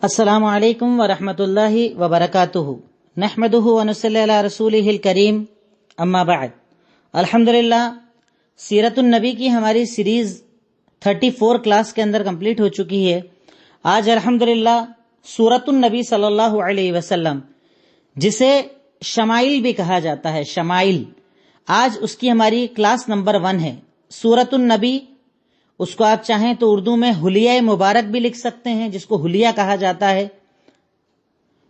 السلام علیکم ورحمۃ اللہ وبرکاتہ نحمدہ ونصلی علی رسولہ الکریم اما بعد الحمدللہ سیرت النبی کی ہماری سیریز 34 کلاس کے اندر کمپلیٹ ہو چکی ہے۔ آج الحمدللہ سورت النبی صلی اللہ علیہ وسلم جسے شمائل بھی کہا جاتا ہے، شمائل، آج اس کی ہماری کلاس نمبر 1 ہے۔ سورت النبی، اس کو آپ چاہیں تو اردو میں حلیہ مبارک بھی لکھ سکتے ہیں، جس کو حلیہ کہا جاتا ہے،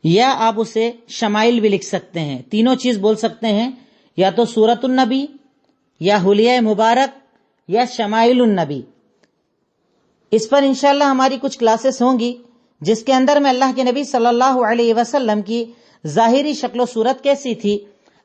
یا آپ اسے شمائل بھی لکھ سکتے ہیں۔ تینوں چیز بول سکتے ہیں، یا تو سورت النبی، یا حلیہ مبارک، یا شمائل النبی۔ اس پر انشاءاللہ ہماری کچھ کلاسز ہوں گی، جس کے اندر میں اللہ کے نبی صلی اللہ علیہ وسلم کی ظاہری شکل و صورت کیسی تھی،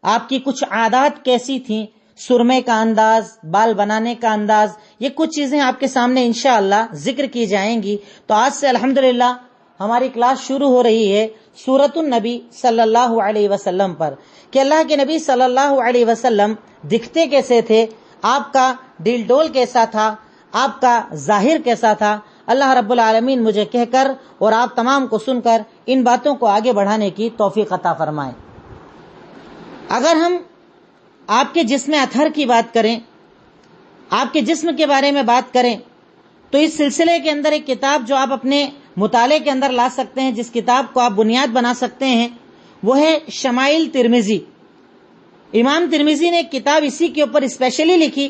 آپ کی کچھ عادات کیسی تھیں، سرمے کا انداز، بال بنانے کا انداز، یہ کچھ چیزیں آپ کے سامنے انشاءاللہ ذکر کی جائیں گی۔ تو آج سے الحمدللہ ہماری کلاس شروع ہو رہی ہے سورت النبی صلی اللہ علیہ وسلم پر، کہ اللہ کے نبی صلی اللہ علیہ وسلم دکھتے کیسے تھے، آپ کا دل ڈول کیسا تھا، آپ کا ظاہر کیسا تھا۔ اللہ رب العالمین مجھے کہہ کر اور آپ تمام کو سن کر ان باتوں کو آگے بڑھانے کی توفیق عطا فرمائے۔ اگر ہم آپ کے جسم اطہر کی بات کریں، آپ کے جسم کے بارے میں بات کریں، تو اس سلسلے کے اندر ایک کتاب جو آپ اپنے مطالعے کے اندر لا سکتے ہیں، جس کتاب کو آپ بنیاد بنا سکتے ہیں، وہ ہے شمائل ترمذی۔ امام ترمذی نے ایک کتاب اسی کے اوپر اسپیشلی لکھی،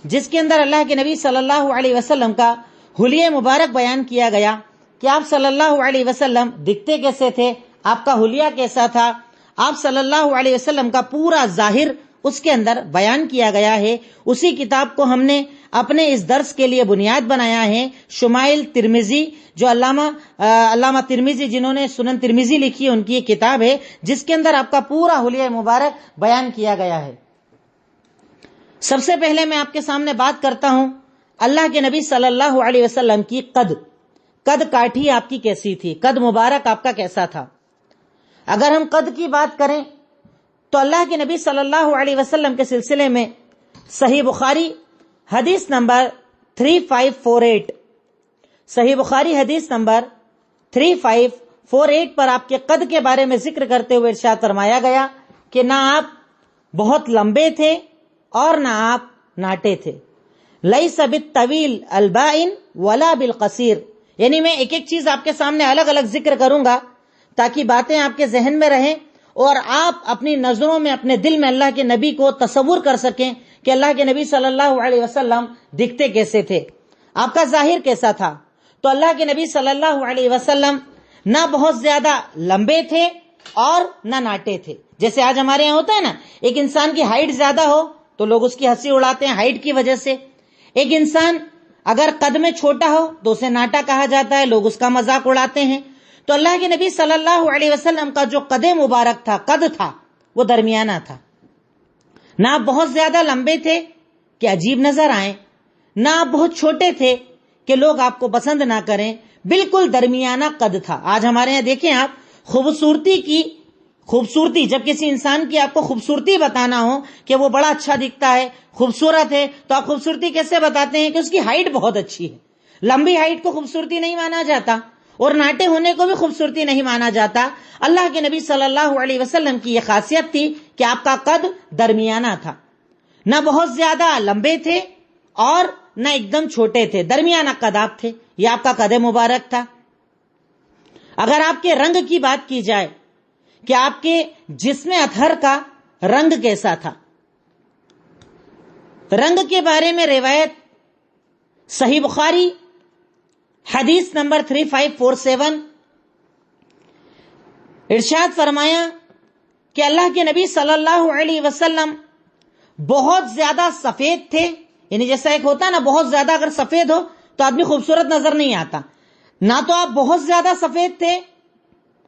جس کے اندر اللہ کے نبی صلی اللہ علیہ وسلم کا حلیہ مبارک بیان کیا گیا کہ آپ صلی اللہ علیہ وسلم دکھتے کیسے تھے، آپ کا حلیہ کیسا تھا، آپ صلی اللہ علیہ وسلم کا پورا ظاہر اس کے اندر بیان کیا گیا ہے۔ اسی کتاب کو ہم نے اپنے اس درس کے لیے بنیاد بنایا ہے، شمائل ترمذی، جو علامہ ترمذی جنہوں نے سنن ترمذی لکھی ہے، ان کی ایک کتاب ہے جس کے اندر آپ کا پورا حلیہ مبارک بیان کیا گیا ہے۔ سب سے پہلے میں آپ کے سامنے بات کرتا ہوں اللہ کے نبی صلی اللہ علیہ وسلم کی قد کاٹھی آپ کی کیسی تھی، قد مبارک آپ کا کیسا تھا۔ اگر ہم قد کی بات کریں تو اللہ کے نبی صلی اللہ علیہ وسلم کے سلسلے میں صحیح بخاری حدیث نمبر 3548، صحیح بخاری حدیث نمبر 3548 پر آپ کے قد کے بارے میں ذکر کرتے ہوئے ارشاد فرمایا گیا کہ نہ آپ بہت لمبے تھے اور نہ آپ ناٹے تھے، لیس بالطویل البائن ولا بالقصیر۔ یعنی میں ایک ایک چیز آپ کے سامنے الگ الگ ذکر کروں گا تاکہ باتیں آپ کے ذہن میں رہیں اور آپ اپنی نظروں میں، اپنے دل میں اللہ کے نبی کو تصور کر سکیں کہ اللہ کے نبی صلی اللہ علیہ وسلم دکھتے کیسے تھے، آپ کا ظاہر کیسا تھا۔ تو اللہ کے نبی صلی اللہ علیہ وسلم نہ بہت زیادہ لمبے تھے اور نہ ناٹے تھے۔ جیسے آج ہمارے یہاں ہوتا ہے نا، ایک انسان کی ہائٹ زیادہ ہو تو لوگ اس کی ہنسی اڑاتے ہیں ہائٹ کی وجہ سے، ایک انسان اگر قد میں چھوٹا ہو تو اسے ناٹا کہا جاتا ہے، لوگ اس کا مذاق اڑاتے ہیں۔ تو اللہ کے نبی صلی اللہ علیہ وسلم کا جو قد مبارک تھا، قد تھا، وہ درمیانہ تھا۔ نہ آپ بہت زیادہ لمبے تھے کہ عجیب نظر آئیں، نہ آپ بہت چھوٹے تھے کہ لوگ آپ کو پسند نہ کریں، بالکل درمیانہ قد تھا۔ آج ہمارے یہاں دیکھیں آپ، خوبصورتی جب کسی انسان کی آپ کو خوبصورتی بتانا ہو کہ وہ بڑا اچھا دکھتا ہے، خوبصورت ہے، تو آپ خوبصورتی کیسے بتاتے ہیں کہ اس کی ہائٹ بہت اچھی ہے۔ لمبی ہائٹ کو خوبصورتی نہیں مانا جاتا اور ناٹے ہونے کو بھی خوبصورتی نہیں مانا جاتا۔ اللہ کے نبی صلی اللہ علیہ وسلم کی یہ خاصیت تھی کہ آپ کا قد درمیانہ تھا، نہ بہت زیادہ لمبے تھے اور نہ ایک دم چھوٹے تھے، درمیانہ قد آپ تھے، یہ آپ کا قد مبارک تھا۔ اگر آپ کے رنگ کی بات کی جائے کہ آپ کے جسم اطہر کا رنگ کیسا تھا، رنگ کے بارے میں روایت صحیح بخاری حدیث نمبر 3547 ارشاد فرمایا کہ اللہ کے نبی صلی اللہ علیہ وسلم بہت زیادہ سفید تھے۔ یعنی جیسا ایک ہوتا ہے نا، بہت زیادہ اگر سفید ہو تو آدمی خوبصورت نظر نہیں آتا، نہ تو آپ بہت زیادہ سفید تھے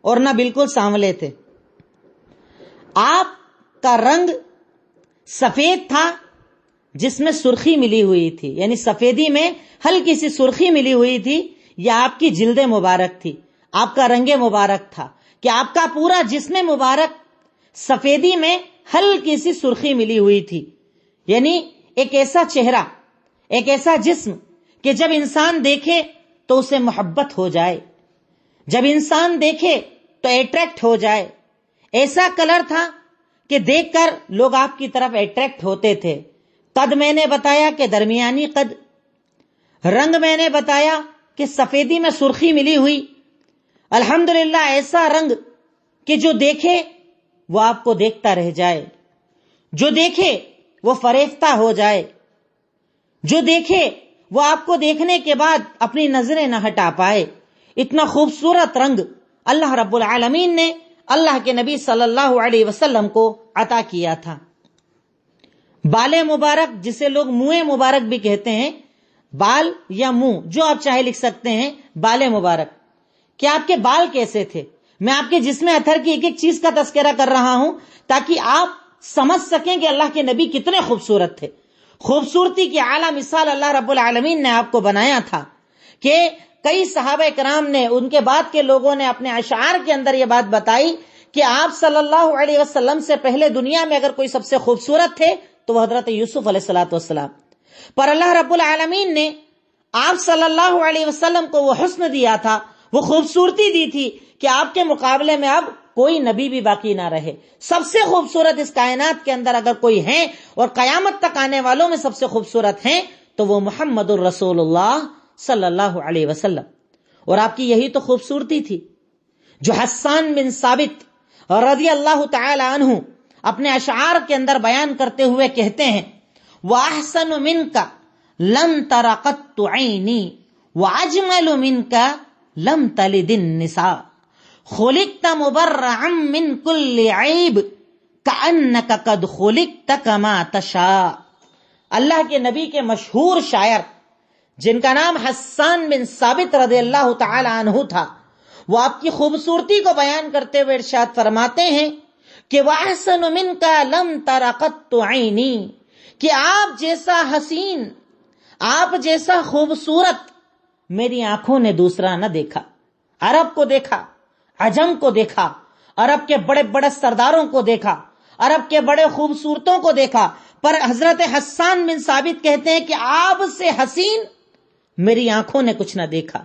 اور نہ بالکل سانولے تھے، آپ کا رنگ سفید تھا جس میں سرخی ملی ہوئی تھی، یعنی سفیدی میں ہلکی سی سرخی ملی ہوئی تھی، یا آپ کی جلد مبارک تھی، آپ کا رنگ مبارک تھا کہ آپ کا پورا جسم مبارک سفیدی میں ہلکی سی سرخی ملی ہوئی تھی۔ یعنی ایک ایسا چہرہ، ایک ایسا جسم کہ جب انسان دیکھے تو اسے محبت ہو جائے، جب انسان دیکھے تو اٹریکٹ ہو جائے، ایسا کلر تھا کہ دیکھ کر لوگ آپ کی طرف اٹریکٹ ہوتے تھے۔ قد میں نے بتایا کہ درمیانی قد، رنگ میں نے بتایا کہ سفیدی میں سرخی ملی ہوئی، الحمدللہ ایسا رنگ کہ جو دیکھے وہ آپ کو دیکھتا رہ جائے، جو دیکھے وہ فریفتہ ہو جائے، جو دیکھے وہ آپ کو دیکھنے کے بعد اپنی نظریں نہ ہٹا پائے۔ اتنا خوبصورت رنگ اللہ رب العالمین نے اللہ کے نبی صلی اللہ علیہ وسلم کو عطا کیا تھا۔ بال مبارک، جسے لوگ منہ مبارک بھی کہتے ہیں، بال یا منہ جو آپ چاہے لکھ سکتے ہیں، بال مبارک، کہ آپ کے بال کیسے تھے۔ میں آپ کے جسم اطہر کی ایک ایک چیز کا تذکرہ کر رہا ہوں تاکہ آپ سمجھ سکیں کہ اللہ کے نبی کتنے خوبصورت تھے۔ خوبصورتی کی اعلیٰ مثال اللہ رب العالمین نے آپ کو بنایا تھا کہ کئی صحابہ کرام نے، ان کے بعد کے لوگوں نے اپنے اشعار کے اندر یہ بات بتائی کہ آپ صلی اللہ علیہ وسلم سے پہلے دنیا میں اگر کوئی سب سے خوبصورت تھے تو وہ حضرت یوسف علیہ السلام، پر اللہ رب العالمین نے آپ صلی اللہ علیہ وسلم کو وہ حسن دیا تھا، وہ خوبصورتی دی تھی کہ آپ کے مقابلے میں اب کوئی نبی بھی باقی نہ رہے۔ سب سے خوبصورت اس کائنات کے اندر اگر کوئی ہیں اور قیامت تک آنے والوں میں سب سے خوبصورت ہیں تو وہ محمد الرسول اللہ صلی اللہ علیہ وسلم۔ اور آپ کی یہی تو خوبصورتی تھی جو حسان بن ثابت رضی اللہ تعالی عنہ اپنے اشعار کے اندر بیان کرتے ہوئے کہتے ہیں، وَأَحْسَنُ مِنْكَ لَمْ تَرَ قَطُّ عَيْنِي وَأَجْمَلُ مِنْكَ لَمْ تَلِدِ النِّسَاء خُلِقْتَ مُبَرَّعًا مِنْ كُلِّ عَيْبٍ كَأَنَّكَ قَدْ خُلِقْتَ كَمَا تَشَاءُ۔ اللہ کے نبی کے مشہور شاعر جن کا نام حسان بن ثابت رضی اللہ تعالی عنہ تھا، وہ آپ کی خوبصورتی کو بیان کرتے ہوئے ارشاد فرماتے ہیں کہ وَأَحْسَنُ مِنْكَ لَمْ تَرَ قَطُّ عَيْنِي، کہ آپ جیسا حسین، آپ جیسا خوبصورت میری آنکھوں نے دوسرا نہ دیکھا۔ عرب کو دیکھا، عجم کو دیکھا، عرب کے بڑے بڑے سرداروں کو دیکھا، عرب کے بڑے خوبصورتوں کو دیکھا، پر حضرت حسان بن ثابت کہتے ہیں کہ آپ سے حسین میری آنکھوں نے کچھ نہ دیکھا۔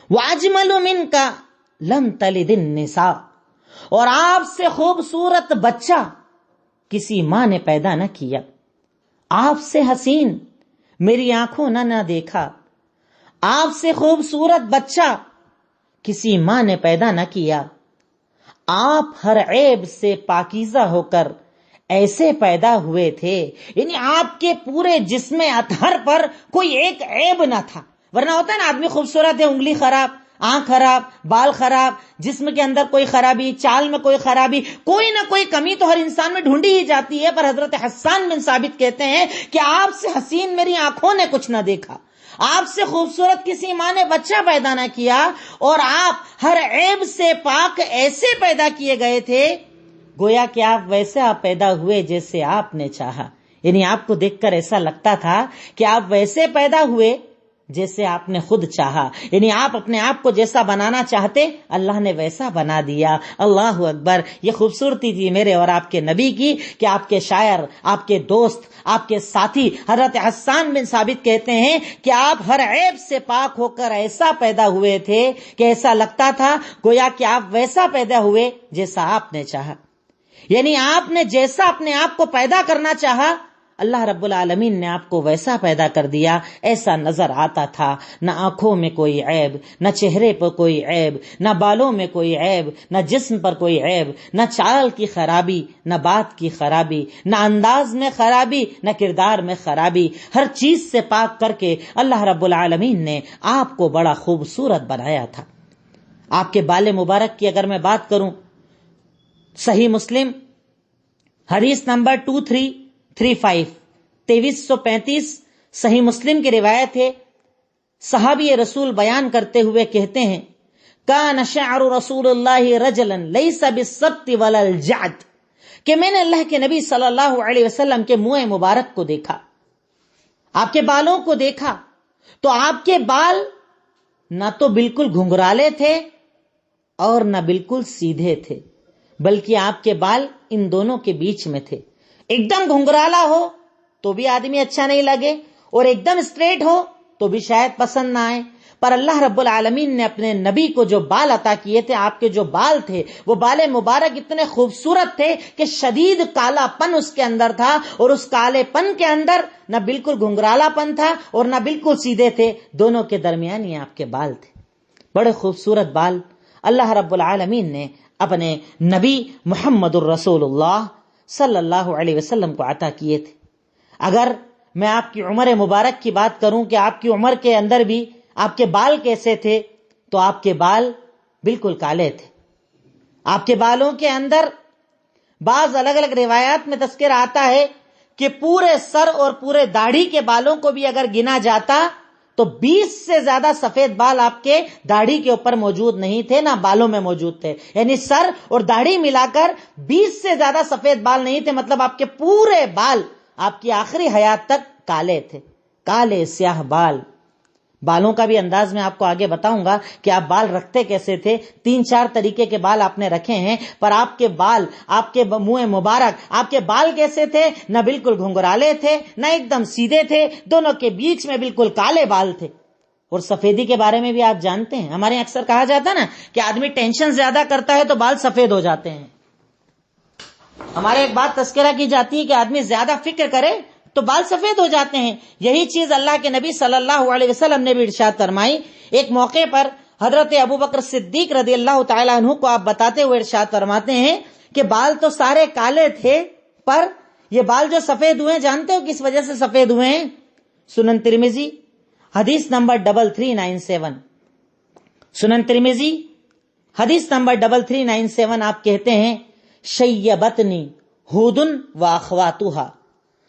وَأَجْمَلُ مِنْكَ لَمْ تَلِدِ النِّسَاء، اور آپ سے خوبصورت بچہ کسی ماں نے پیدا نہ کیا۔ آپ سے حسین میری آنکھوں نے نہ دیکھا، آپ سے خوبصورت بچہ کسی ماں نے پیدا نہ کیا۔ آپ ہر عیب سے پاکیزہ ہو کر ایسے پیدا ہوئے تھے، یعنی آپ کے پورے جسم اطہر پر کوئی ایک عیب نہ تھا۔ ورنہ ہوتا ہے نا، آدمی خوبصورت ہے، انگلی خراب، آنکھ خراب، بال خراب، جسم کے اندر کوئی خرابی، چال میں کوئی خرابی، کوئی نہ کوئی کمی تو ہر انسان میں ڈھونڈی ہی جاتی ہے۔ پر حضرت حسان بن ثابت کہتے ہیں کہ آپ سے حسین میری آنکھوں نے کچھ نہ دیکھا، آپ سے خوبصورت کسی ماں نے بچہ پیدا نہ کیا، اور آپ ہر عیب سے پاک ایسے پیدا کیے گئے تھے گویا کہ آپ ویسے آپ پیدا ہوئے جیسے آپ نے چاہا۔ یعنی آپ کو دیکھ کر ایسا لگتا تھا کہ آپ ویسے پیدا ہوئے جیسے آپ نے خود چاہا، یعنی آپ اپنے آپ کو جیسا بنانا چاہتے اللہ نے ویسا بنا دیا۔ اللہ اکبر! یہ خوبصورتی تھی میرے اور آپ کے نبی کی کہ آپ کے شاعر، آپ کے دوست، آپ کے ساتھی حضرت حسان بن ثابت کہتے ہیں کہ آپ ہر عیب سے پاک ہو کر ایسا پیدا ہوئے تھے کہ ایسا لگتا تھا گویا کہ آپ ویسا پیدا ہوئے جیسا آپ نے چاہا۔ یعنی آپ نے جیسا اپنے آپ کو پیدا کرنا چاہا اللہ رب العالمین نے آپ کو ویسا پیدا کر دیا۔ ایسا نظر آتا تھا، نہ آنکھوں میں کوئی عیب، نہ چہرے پر کوئی عیب، نہ بالوں میں کوئی عیب، نہ جسم پر کوئی عیب، نہ چال کی خرابی، نہ بات کی خرابی، نہ انداز میں خرابی، نہ کردار میں خرابی، ہر چیز سے پاک کر کے اللہ رب العالمین نے آپ کو بڑا خوبصورت بنایا تھا۔ آپ کے بال مبارک کی اگر میں بات کروں، صحیح مسلم حدیث نمبر 2335 صحیح مسلم کی روایت ہے، صحابی رسول بیان کرتے ہوئے کہتے ہیں، کان شعر رسول اللہ رجلا لیس بالسبط ولا الجعد، کہ میں نے اللہ کے نبی صلی اللہ علیہ وسلم کے منہ مبارک کو دیکھا، آپ کے بالوں کو دیکھا تو آپ کے بال نہ تو بالکل گھنگرالے تھے اور نہ بالکل سیدھے تھے، بلکہ آپ کے بال ان دونوں کے بیچ میں تھے۔ ایک دم گھنگرالا ہو تو بھی آدمی اچھا نہیں لگے، اور ایک دم اسٹریٹ ہو تو بھی شاید پسند نہ آئے، پر اللہ رب العالمین نے اپنے نبی کو جو بال عطا کیے تھے، آپ کے جو بال تھے وہ بال مبارک اتنے خوبصورت تھے کہ شدید کالا پن اس کے اندر تھا، اور اس کالے پن کے اندر نہ بالکل گھنگرالا پن تھا اور نہ بالکل سیدھے تھے، دونوں کے درمیان یہ آپ کے بال تھے، بڑے خوبصورت بال اللہ رب العالمین نے اپنے نبی محمد الرسول اللہ صلی اللہ علیہ وسلم کو عطا کیے تھے۔ اگر میں آپ کی عمر مبارک کی بات کروں کہ آپ کی عمر کے اندر بھی آپ کے بال کیسے تھے، تو آپ کے بال بالکل کالے تھے۔ آپ کے بالوں کے اندر بعض الگ الگ روایات میں تذکرہ آتا ہے کہ پورے سر اور پورے داڑھی کے بالوں کو بھی اگر گنا جاتا تو 20 سے زیادہ سفید بال آپ کے داڑھی کے اوپر موجود نہیں تھے، نہ بالوں میں موجود تھے، یعنی سر اور داڑھی ملا کر 20 سے زیادہ سفید بال نہیں تھے، مطلب آپ کے پورے بال آپ کی آخری حیات تک کالے تھے، کالے سیاہ بال۔ بالوں کا بھی انداز میں آپ کو آگے بتاؤں گا کہ آپ بال رکھتے کیسے تھے، 3-4 طریقے کے بال آپ نے رکھے ہیں، پر آپ کے بال، آپ کے منہ مبارک، آپ کے بال کیسے تھے؟ نہ بالکل گھنگرالے تھے نہ ایک دم سیدھے تھے، دونوں کے بیچ میں بالکل کالے بال تھے۔ اور سفیدی کے بارے میں بھی آپ جانتے ہیں، ہمارے اکثر کہا جاتا ہے نا کہ آدمی ٹینشن زیادہ کرتا ہے تو بال سفید ہو جاتے ہیں۔ ہمارے ایک بات تذکرہ کی جاتی ہے کہ آدمی زیادہ فکر کرے تو بال سفید ہو جاتے ہیں، یہی چیز اللہ کے نبی صلی اللہ علیہ وسلم نے بھی ارشاد فرمائی۔ ایک موقع پر حضرت ابوبکر صدیق رضی اللہ تعالیٰ عنہ کو آپ بتاتے ہوئے ارشاد فرماتے ہیں کہ بال تو سارے کالے تھے، پر یہ بال جو سفید ہوئے جانتے ہو کس وجہ سے سفید ہوئے ہیں؟ سنن ترمذی حدیث نمبر 3397، سنن ترمذی حدیث نمبر 3397 آپ کہتے ہیں شیبتنی ہود و اخواتھا،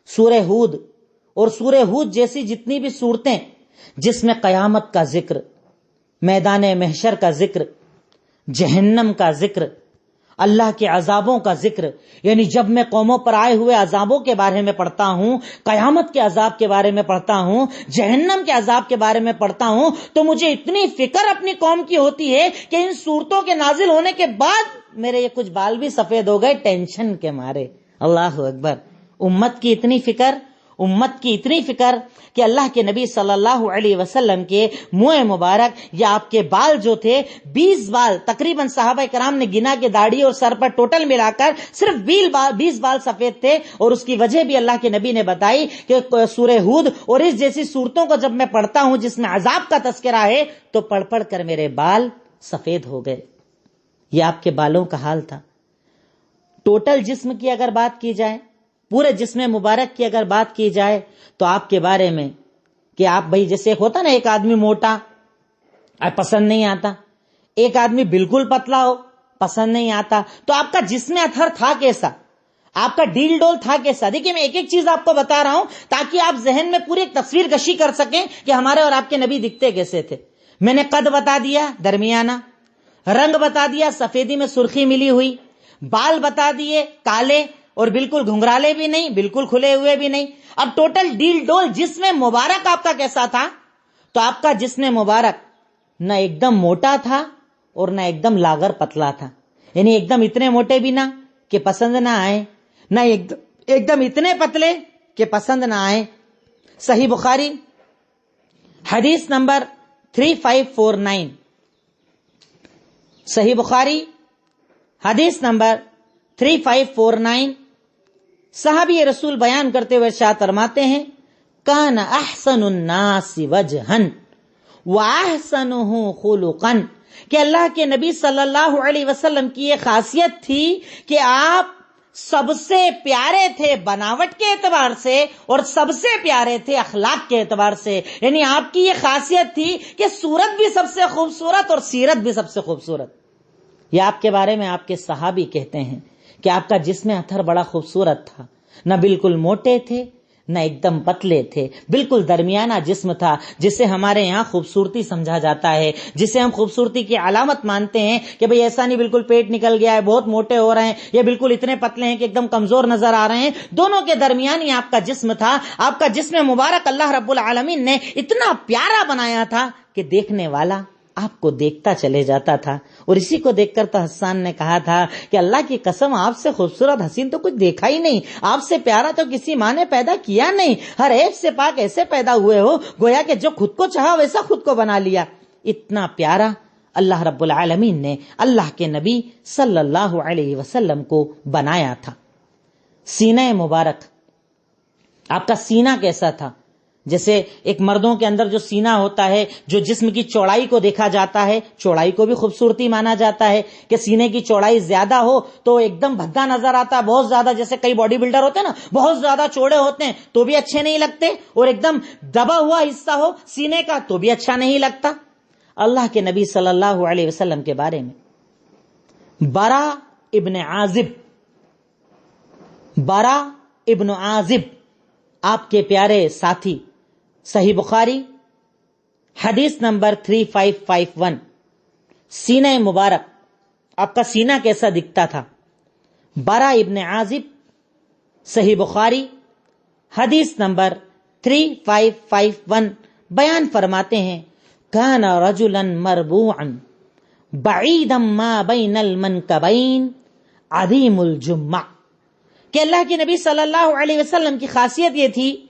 سورہ ہود اور سورہ ہود جیسی جتنی بھی صورتیں جس میں قیامت کا ذکر، میدان محشر کا ذکر، جہنم کا ذکر، اللہ کے عذابوں کا ذکر، یعنی جب میں قوموں پر آئے ہوئے عذابوں کے بارے میں پڑھتا ہوں، قیامت کے عذاب کے بارے میں پڑھتا ہوں، جہنم کے عذاب کے بارے میں پڑھتا ہوں، تو مجھے اتنی فکر اپنی قوم کی ہوتی ہے کہ ان صورتوں کے نازل ہونے کے بعد میرے یہ کچھ بال بھی سفید ہو گئے ٹینشن کے مارے۔ اللہ اکبر، امت کی اتنی فکر، امت کی اتنی فکر کہ اللہ کے نبی صلی اللہ علیہ وسلم کے منہ مبارک یا آپ کے بال جو تھے 20 بال تقریباً صحابہ کرام نے گنا کہ داڑھی اور سر پر ٹوٹل ملا کر صرف 20 بال سفید تھے، اور اس کی وجہ بھی اللہ کے نبی نے بتائی کہ سورہ ہود اور اس جیسی صورتوں کو جب میں پڑھتا ہوں جس میں عذاب کا تذکرہ ہے تو پڑھ پڑھ کر میرے بال سفید ہو گئے۔ یہ آپ کے بالوں کا حال تھا۔ ٹوٹل جسم کی اگر بات کی جائے، پورے جسم مبارک کی اگر بات کی جائے تو آپ کے بارے میں کہ آپ بھائی جیسے ایک ہوتا نا ایک آدمی موٹا پسند نہیں آتا، ایک آدمی بالکل پتلا ہو پسند نہیں آتا، تو آپ کا جسم اطہر تھا کیسا، آپ کا ڈیل ڈول تھا کیسا؟ دیکھیں میں ایک ایک چیز آپ کو بتا رہا ہوں تاکہ آپ ذہن میں پوری ایک تصویر کشی کر سکیں کہ ہمارے اور آپ کے نبی دکھتے کیسے تھے۔ میں نے قد بتا دیا درمیانہ، رنگ بتا دیا سفیدی میں سرخی ملی ہوئی، بال بتا دیے کالے اور بالکل گھنگرالے بھی نہیں بالکل کھلے ہوئے بھی نہیں۔ اب ٹوٹل ڈیل ڈول جسم مبارک آپ کا کیسا تھا؟ تو آپ کا جسم مبارک نہ ایک دم موٹا تھا اور نہ ایک دم لاغر پتلا تھا، یعنی ایک دم اتنے موٹے بھی نہ کہ پسند نہ آئے، نہ ایک دم اتنے پتلے کہ پسند نہ آئے۔ صحیح بخاری حدیث نمبر 3549، صحیح بخاری حدیث نمبر 3549، صحابی رسول بیان کرتے ہوئے ارشاد فرماتے ہیں کان احسن الناس وجہا واحسنہ خلقا، کہ اللہ کے نبی صلی اللہ علیہ وسلم کی یہ خاصیت تھی کہ آپ سب سے پیارے تھے بناوٹ کے اعتبار سے اور سب سے پیارے تھے اخلاق کے اعتبار سے، یعنی آپ کی یہ خاصیت تھی کہ صورت بھی سب سے خوبصورت اور سیرت بھی سب سے خوبصورت۔ یہ آپ کے بارے میں آپ کے صحابی کہتے ہیں کہ آپ کا جسم اطہر بڑا خوبصورت تھا، نہ بالکل موٹے تھے نہ ایک دم پتلے تھے، بالکل درمیانہ جسم تھا، جسے ہمارے یہاں خوبصورتی سمجھا جاتا ہے، جسے ہم خوبصورتی کی علامت مانتے ہیں کہ بھئی ایسا نہیں بالکل پیٹ نکل گیا ہے بہت موٹے ہو رہے ہیں، یا بالکل اتنے پتلے ہیں کہ ایک دم کمزور نظر آ رہے ہیں، دونوں کے درمیان ہی آپ کا جسم تھا۔ آپ کا جسم مبارک اللہ رب العالمین نے اتنا پیارا بنایا تھا کہ دیکھنے والا آپ کو دیکھتا چلے جاتا تھا، اور اسی کو دیکھ کر تو حسان نے کہا تھا کہ اللہ کی قسم آپ سے خوبصورت حسین تو کچھ دیکھا ہی نہیں، آپ سے پیارا تو کسی ماں نے پیدا کیا نہیں، ہر عیب سے پاک ایسے پیدا ہوئے ہو گویا کہ جو خود کو چاہا ویسا خود کو بنا لیا۔ اتنا پیارا اللہ رب العالمین نے اللہ کے نبی صلی اللہ علیہ وسلم کو بنایا تھا۔ سینہ مبارک، آپ کا سینہ کیسا تھا؟ جیسے ایک مردوں کے اندر جو سینہ ہوتا ہے، جو جسم کی چوڑائی کو دیکھا جاتا ہے، چوڑائی کو بھی خوبصورتی مانا جاتا ہے کہ سینے کی چوڑائی زیادہ ہو تو ایک دم بھدا نظر آتا ہے، بہت زیادہ، جیسے کئی باڈی بلڈر ہوتے ہیں نا، بہت زیادہ چوڑے ہوتے ہیں تو بھی اچھے نہیں لگتے، اور ایک دم دبا ہوا حصہ ہو سینے کا تو بھی اچھا نہیں لگتا۔ اللہ کے نبی صلی اللہ علیہ وسلم کے بارے میں برا ابن عازب آپ کے پیارے ساتھی، صحیح بخاری حدیث نمبر 3551، سینہ مبارک، آپ کا سینہ کیسا دکھتا تھا؟ برا ابن عازب، صحیح بخاری حدیث نمبر 3551 بیان فرماتے ہیں، کان رجلا مربوعا بعیدا ما بین المنکبین عظیم الجمع، کہ اللہ کے نبی صلی اللہ علیہ وسلم کی خاصیت یہ تھی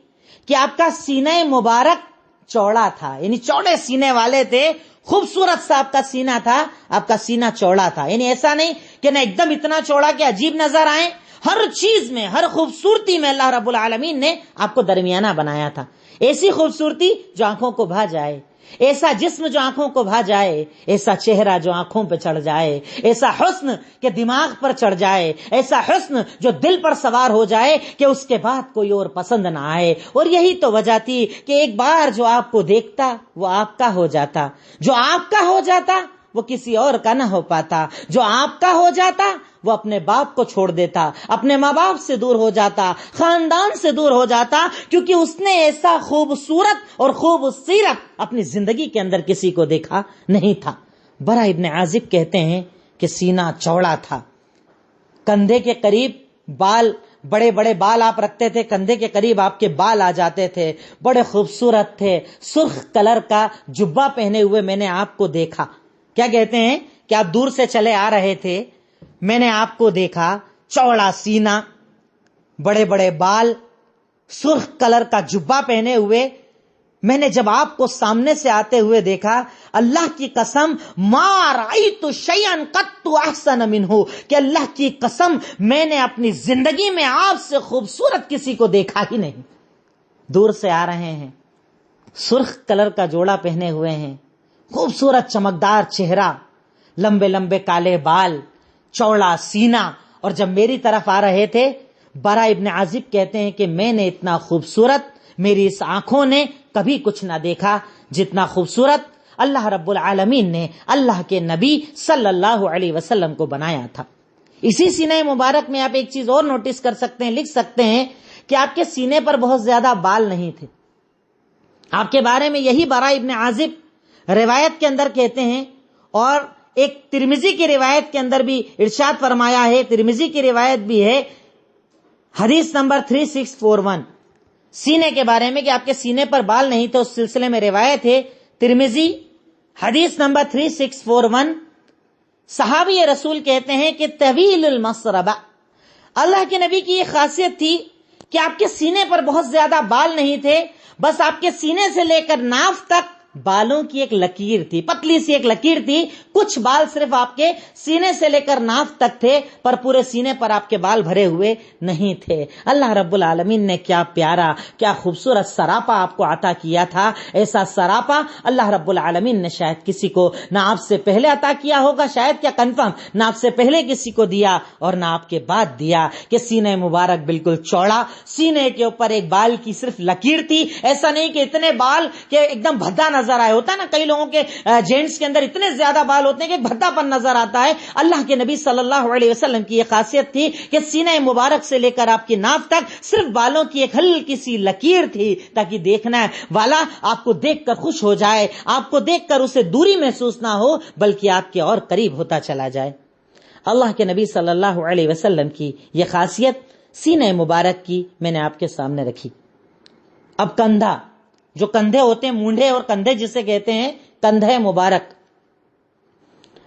کہ آپ کا سینہ مبارک چوڑا تھا، یعنی چوڑے سینے والے تھے، خوبصورت سا آپ کا سینہ تھا، آپ کا سینہ چوڑا تھا، یعنی ایسا نہیں کہ نہ ایک دم اتنا چوڑا کہ عجیب نظر آئے، ہر چیز میں، ہر خوبصورتی میں اللہ رب العالمین نے آپ کو درمیانہ بنایا تھا، ایسی خوبصورتی جو آنکھوں کو بھا جائے، ایسا جسم جو آنکھوں کو بھا جائے، ایسا چہرہ جو آنکھوں پہ چڑھ جائے، ایسا حسن کہ دماغ پر چڑھ جائے، ایسا حسن جو دل پر سوار ہو جائے کہ اس کے بعد کوئی اور پسند نہ آئے۔ اور یہی تو وجہ تھی کہ ایک بار جو آپ کو دیکھتا وہ آپ کا ہو جاتا، جو آپ کا ہو جاتا وہ کسی اور کا نہ ہو پاتا، جو آپ کا ہو جاتا وہ اپنے باپ کو چھوڑ دیتا، اپنے ماں باپ سے دور ہو جاتا، خاندان سے دور ہو جاتا، کیونکہ اس نے ایسا خوبصورت اور خوب سیرت اپنی زندگی کے اندر کسی کو دیکھا نہیں تھا۔ برا ابن عازب کہتے ہیں کہ سینہ چوڑا تھا، کندھے کے قریب بال، بڑے بڑے بال آپ رکھتے تھے، کندھے کے قریب آپ کے بال آ جاتے تھے، بڑے خوبصورت تھے، سرخ کلر کا جبہ پہنے ہوئے میں نے آپ کو دیکھا۔ کیا کہتے ہیں کہ آپ دور سے چلے آ رہے تھے، میں نے آپ کو دیکھا، چوڑا سینہ، بڑے بڑے بال، سرخ کلر کا جبہ پہنے ہوئے، میں نے جب آپ کو سامنے سے آتے ہوئے دیکھا، اللہ کی قسم ما رأیت شیئا قط احسن منہ، کہ اللہ کی قسم میں نے اپنی زندگی میں آپ سے خوبصورت کسی کو دیکھا ہی نہیں۔ دور سے آ رہے ہیں، سرخ کلر کا جوڑا پہنے ہوئے ہیں، خوبصورت چمکدار چہرہ، لمبے لمبے کالے بال، چوڑا سینہ، اور جب میری طرف آ رہے تھے، برا ابن عازب کہتے ہیں کہ میں نے اتنا خوبصورت، میری اس آنکھوں نے کبھی کچھ نہ دیکھا جتنا خوبصورت اللہ رب العالمین نے اللہ کے نبی صلی اللہ علیہ وسلم کو بنایا تھا۔ اسی سینہ مبارک میں آپ ایک چیز اور نوٹس کر سکتے ہیں، لکھ سکتے ہیں کہ آپ کے سینے پر بہت زیادہ بال نہیں تھے۔ آپ کے بارے میں یہی برا ابن عازب روایت کے اندر کہتے ہیں، اور ایک ترمذی کی روایت کے اندر بھی ارشاد فرمایا ہے، ترمذی کی روایت بھی ہے حدیث نمبر 3641 سینے کے بارے میں کہ آپ کے سینے پر بال نہیں تھے، اس سلسلے میں روایت ہے ترمذی حدیث نمبر 3641، صحابی رسول کہتے ہیں کہ طویل المسربہ، اللہ کے نبی کی یہ خاصیت تھی کہ آپ کے سینے پر بہت زیادہ بال نہیں تھے، بس آپ کے سینے سے لے کر ناف تک بالوں کی ایک لکیر تھی، پتلی سی ایک لکیر تھی، کچھ بال صرف آپ کے سینے سے لے کر ناف تک تھے، پر پورے سینے پر آپ کے بال بھرے ہوئے نہیں تھے۔ اللہ رب العالمین نے کیا پیارا، کیا خوبصورت سراپا آپ کو عطا کیا تھا۔ ایسا سراپا اللہ رب العالمین نے شاید کسی کو نہ آپ سے پہلے عطا کیا ہوگا، شاید کیا کنفرم نہ آپ سے پہلے کسی کو دیا اور نہ آپ کے بعد دیا، کہ سینہ مبارک بالکل چوڑا، سینے کے اوپر ایک بال کی صرف لکیر تھی، ایسا نہیں کہ اتنے بال کہ ایک دم بھدا نظر آئے، ہوتا ہے نا کئی لوگوں کے جینٹس کے اندر اتنے زیادہ بال ہوتے ہیں کہ بھدا پن نظر آتا ہے۔ اللہ کے نبی صلی اللہ علیہ وسلم کی یہ خاصیت تھی کہ سینہ مبارک سے لے کر آپ کی ناف تک صرف بالوں کی ایک ہلکی سی لکیر تھی، تاکہ دیکھنا والا آپ کو دیکھ کر خوش ہو جائے، آپ کو دیکھ کر اسے دوری محسوس نہ ہو بلکہ آپ کے اور قریب ہوتا چلا جائے۔ اللہ کے نبی صلی اللہ علیہ وسلم کی یہ خاصیت سینہ مبارک کی میں نے آپ کے سامنے رکھی۔ اب کندھا، جو کندھے ہوتے ہیں، مونڈھے اور کندھے جسے کہتے ہیں، کندھے مبارک،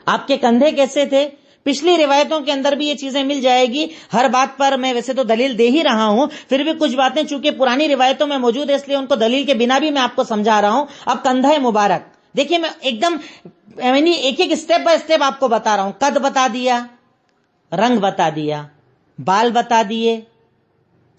آپ کے کندھے کیسے تھے؟ پچھلی روایتوں کے اندر بھی یہ چیزیں مل جائے گی، ہر بات پر میں ویسے تو دلیل دے ہی رہا ہوں، پھر بھی کچھ باتیں چونکہ پرانی روایتوں میں موجود ہے اس لیے ان کو دلیل کے بنا بھی میں آپ کو سمجھا رہا ہوں۔ اب کندھے مبارک، دیکھیے میں ایک دم یعنی ایک ایک اسٹیپ بائی اسٹیپ آپ کو بتا رہا ہوں. قد بتا دیا, رنگ بتا دیا, بال بتا دیے,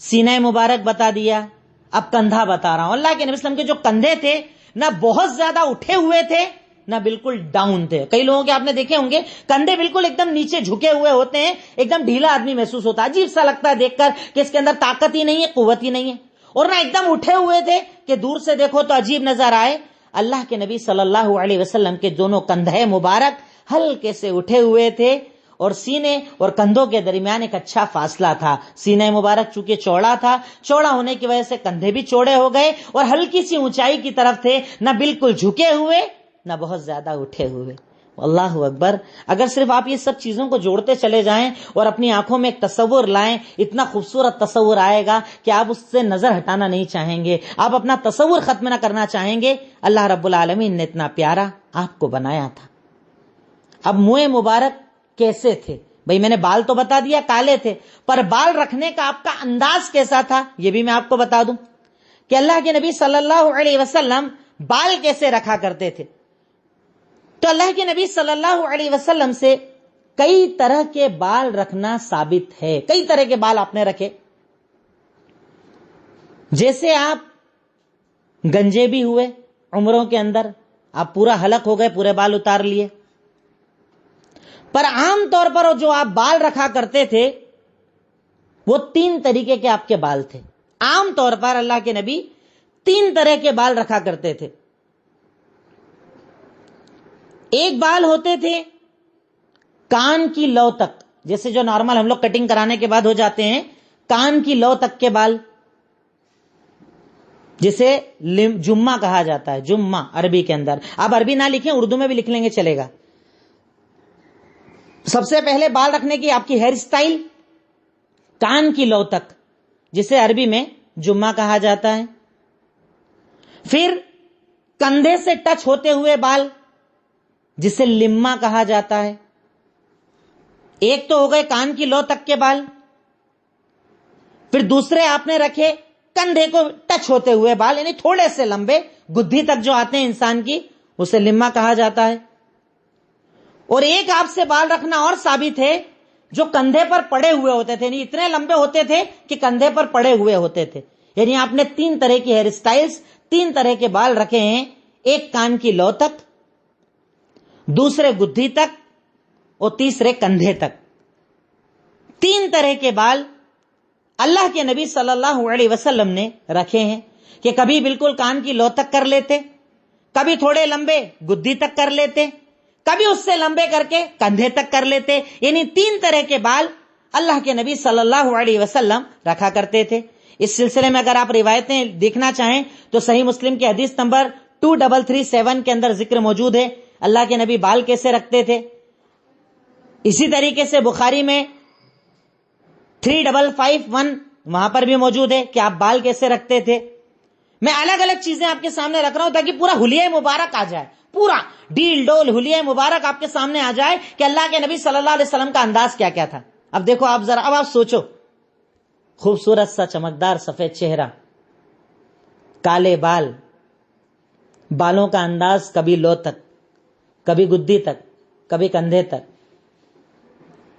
سینہ مبارک بتا دیا, اب کندھا بتا رہا ہوں. اللہ کے نبی صلی اللہ علیہ وسلم کے جو کندھے تھے نہ بہت زیادہ اٹھے ہوئے تھے نہ بالکل ڈاؤن تھے. کئی لوگوں کے آپ نے دیکھے ہوں گے کندھے بالکل ایک دم نیچے جھکے ہوئے ہوتے ہیں, ایک دم ڈھیلا آدمی محسوس ہوتا ہے, عجیب سا لگتا ہے دیکھ کر کہ اس کے اندر طاقت ہی نہیں ہے, قوت ہی نہیں ہے. اور نہ ایک دم اٹھے ہوئے تھے کہ دور سے دیکھو تو عجیب نظر آئے. اللہ کے نبی صلی اللہ علیہ وسلم کے دونوں کندھے مبارک ہلکے سے اٹھے ہوئے تھے اور سینے اور کندھوں کے درمیان ایک اچھا فاصلہ تھا. سینہ مبارک چونکہ چوڑا تھا, چوڑا ہونے کی وجہ سے کندھے بھی چوڑے ہو گئے اور ہلکی سی اونچائی کی طرف تھے, نہ بالکل جھکے ہوئے نہ بہت زیادہ اٹھے ہوئے. اللہ اکبر. اگر صرف آپ یہ سب چیزوں کو جوڑتے چلے جائیں اور اپنی آنکھوں میں ایک تصور لائیں, اتنا خوبصورت تصور آئے گا کہ آپ اس سے نظر ہٹانا نہیں چاہیں گے, آپ اپنا تصور ختم نہ کرنا چاہیں گے. اللہ رب العالمین نے اتنا پیارا آپ کو بنایا تھا. اب منہ مبارک کیسے تھے؟ بھئی میں نے بال تو بتا دیا کالے تھے, پر بال رکھنے کا آپ کا انداز کیسا تھا یہ بھی میں آپ کو بتا دوں کہ اللہ کے نبی صلی اللہ علیہ وسلم بال کیسے رکھا کرتے تھے. تو اللہ کے نبی صلی اللہ علیہ وسلم سے کئی طرح کے بال رکھنا ثابت ہے. کئی طرح کے بال آپ نے رکھے, جیسے آپ گنجے بھی ہوئے عمروں کے اندر, آپ پورا حلق ہو گئے, پورے بال اتار لیے. پر عام طور پر جو آپ بال رکھا کرتے تھے وہ 3 طریقے کے آپ کے بال تھے. عام طور پر اللہ کے نبی 3 طرح کے بال رکھا کرتے تھے. ایک بال ہوتے تھے کان کی لو تک, جیسے جو نارمل ہم لوگ کٹنگ کرانے کے بعد ہو جاتے ہیں, کان کی لو تک کے بال, جسے جمہ کہا جاتا ہے. جمہ عربی کے اندر, آپ عربی نہ لکھیں اردو میں بھی لکھ لیں گے چلے گا. سب سے پہلے بال رکھنے کی آپ کی ہیئر سٹائل کان کی لو تک, جسے عربی میں جمہ کہا جاتا ہے. پھر کندھے سے ٹچ ہوتے ہوئے بال, جسے لما کہا جاتا ہے. ایک تو ہو گئے کان کی لو تک کے بال. پھر دوسرے آپ نے رکھے کندھے کو ٹچ ہوتے ہوئے بال, یعنی تھوڑے سے لمبے, گدھی تک جو آتے ہیں انسان کی, اسے لما کہا جاتا ہے. اور ایک آپ سے بال رکھنا اور ثابت ہے جو کندھے پر پڑے ہوئے ہوتے تھے, یعنی اتنے لمبے ہوتے تھے کہ کندھے پر پڑے ہوئے ہوتے تھے. یعنی آپ نے 3 طرح کی ہیئر سٹائلز, 3 طرح کے بال رکھے ہیں. ایک کان کی لو تک, دوسرے گدھی تک, اور تیسرے کندھے تک. 3 طرح کے بال اللہ کے نبی صلی اللہ علیہ وسلم نے رکھے ہیں کہ کبھی بالکل کان کی لو تک کر لیتے, کبھی تھوڑے لمبے گدھی تک کر لیتے, کبھی اس سے لمبے کر کے کندھے تک کر لیتے. یعنی 3 طرح کے بال اللہ کے نبی صلی اللہ علیہ وسلم رکھا کرتے تھے. اس سلسلے میں اگر آپ روایتیں دیکھنا چاہیں تو صحیح مسلم کی حدیث نمبر 2337 کے اندر ذکر موجود ہے اللہ کے نبی بال کیسے رکھتے تھے. اسی طریقے سے بخاری میں 3551 وہاں پر بھی موجود ہے کہ آپ بال کیسے رکھتے تھے. میں الگ الگ چیزیں آپ کے سامنے رکھ رہا ہوں تاکہ پورا حلیہ مبارک آ جائے, پورا ڈیل ڈول حلیہ مبارک آپ کے سامنے آ جائے کہ اللہ کے نبی صلی اللہ علیہ وسلم کا انداز کیا کیا تھا. اب دیکھو آپ ذرا, اب آپ سوچو, خوبصورت سا چمکدار سفید چہرہ, کالے بال, بالوں کا انداز کبھی لو تک, کبھی گدھی تک, کبھی کندھے تک,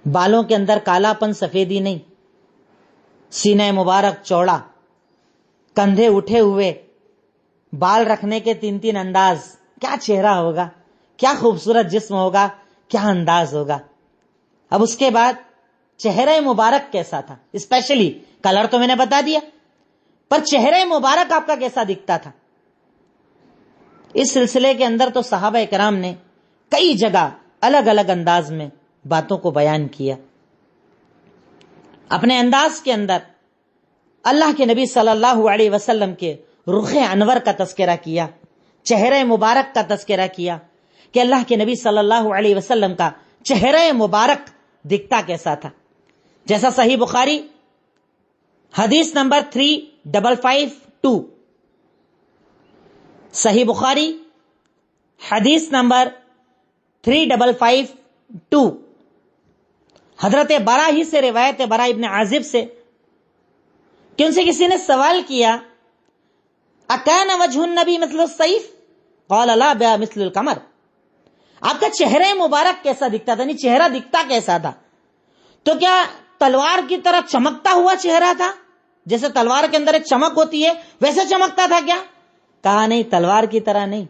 بالوں کے اندر کالا پن سفیدی نہیں, سینہ مبارک چوڑا, کندھے اٹھے ہوئے, بال رکھنے کے 3 انداز. کیا چہرہ ہوگا, کیا خوبصورت جسم ہوگا, کیا انداز ہوگا. اب اس کے بعد چہرہ مبارک کیسا تھا, اسپیشلی کلر تو میں نے بتا دیا, پر چہرہ مبارک آپ کا کیسا دکھتا تھا. اس سلسلے کے اندر تو صحابہ کرام نے کئی جگہ الگ الگ انداز میں باتوں کو بیان کیا. اپنے انداز کے اندر اللہ کے نبی صلی اللہ علیہ وسلم کے رخ انور کا تذکرہ کیا, چہرہ مبارک کا تذکرہ کیا کہ اللہ کے نبی صلی اللہ علیہ وسلم کا چہرہ مبارک دکھتا کیسا تھا. جیسا صحیح بخاری حدیث نمبر 3552, صحیح بخاری حدیث نمبر 3552, حضرت برا ہی سے روایت ہے, برا ابن عازب سے, کہ ان سے کسی نے سوال کیا اکان وجہ النبی مثل السیف, قال لا بمثل القمر. آپ کا چہرہ مبارک کیسا دکھتا تھا, نہیں چہرہ دکھتا کیسا تھا؟ تو کیا تلوار کی طرح چمکتا ہوا چہرہ تھا؟ جیسے تلوار کے اندر ایک چمک ہوتی ہے ویسے چمکتا تھا کیا؟ کہا نہیں, تلوار کی طرح نہیں,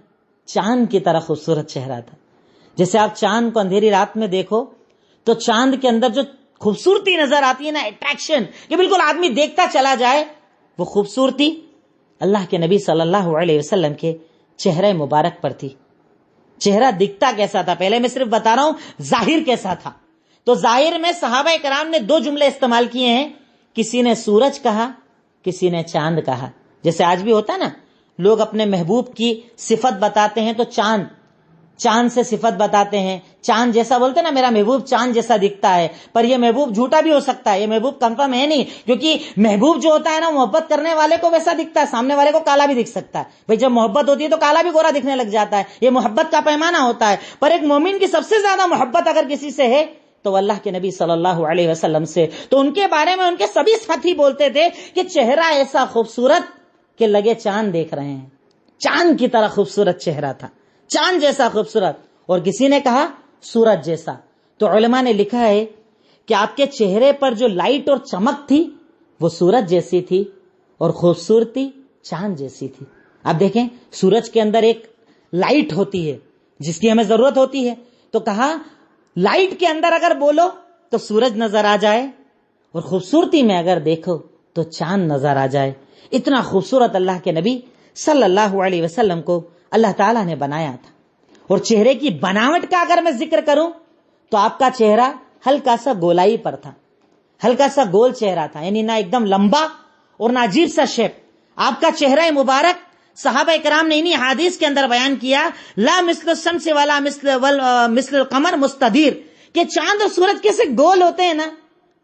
چاند کی طرح خوبصورت چہرہ تھا. جیسے آپ چاند کو اندھیری رات میں دیکھو تو چاند کے اندر جو خوبصورتی نظر آتی ہے نا, اٹریکشن, کہ بالکل آدمی دیکھتا چلا جائے, وہ خوبصورتی اللہ کے نبی صلی اللہ علیہ وسلم کے چہرہ مبارک پر تھی. چہرہ دکھتا کیسا تھا پہلے میں صرف بتا رہا ہوں, ظاہر کیسا تھا. تو ظاہر میں صحابہ کرام نے 2 جملے استعمال کیے ہیں, کسی نے سورج کہا, کسی نے چاند کہا. جیسے آج بھی ہوتا ہے نا, لوگ اپنے محبوب کی صفت بتاتے ہیں تو چاند سے صفت بتاتے ہیں, چاند جیسا بولتے ہیں نا, میرا محبوب چاند جیسا دکھتا ہے. پر یہ محبوب جھوٹا بھی ہو سکتا ہے, یہ محبوب کنفرم ہے نہیں, کیونکہ محبوب جو ہوتا ہے نا محبت کرنے والے کو ویسا دکھتا ہے, سامنے والے کو کالا بھی دکھ سکتا ہے. بھئی جب محبت ہوتی ہے تو کالا بھی گورا دکھنے لگ جاتا ہے, یہ محبت کا پیمانہ ہوتا ہے. پر ایک مومن کی سب سے زیادہ محبت اگر کسی سے ہے تو اللہ کے نبی صلی اللہ علیہ وسلم سے. تو ان کے بارے میں ان کے سبھی ساتھی بولتے تھے کہ چہرہ ایسا خوبصورت کہ لگے چاند دیکھ رہے ہیں, چاند کی طرح خوبصورت چہرہ تھا, چاند جیسا خوبصورت. اور کسی نے کہا سورج جیسا. تو علماء نے لکھا ہے کہ آپ کے چہرے پر جو لائٹ اور چمک تھی وہ سورج جیسی تھی اور خوبصورتی چاند جیسی تھی. اب دیکھیں, سورج کے اندر ایک لائٹ ہوتی ہے جس کی ہمیں ضرورت ہوتی ہے, تو کہا لائٹ کے اندر اگر بولو تو سورج نظر آ جائے, اور خوبصورتی میں اگر دیکھو تو چاند نظر آ جائے. اتنا خوبصورت اللہ کے نبی صلی اللہ علیہ وسلم کو اللہ تعالیٰ نے بنایا تھا. اور چہرے کی بناوٹ کا اگر میں ذکر کروں تو آپ کا چہرہ ہلکا سا گولائی پر تھا, ہلکا سا گول چہرہ تھا, یعنی نہ ایک دم لمبا اور نہ عجیب سا شیپ. آپ کا چہرہ مبارک صحابہ کرام نے انہی حدیث کے اندر بیان کیا, لا مثل الشمس ولا مثل القمر مستدیر, کہ چاند اور سورج کیسے گول ہوتے ہیں نا,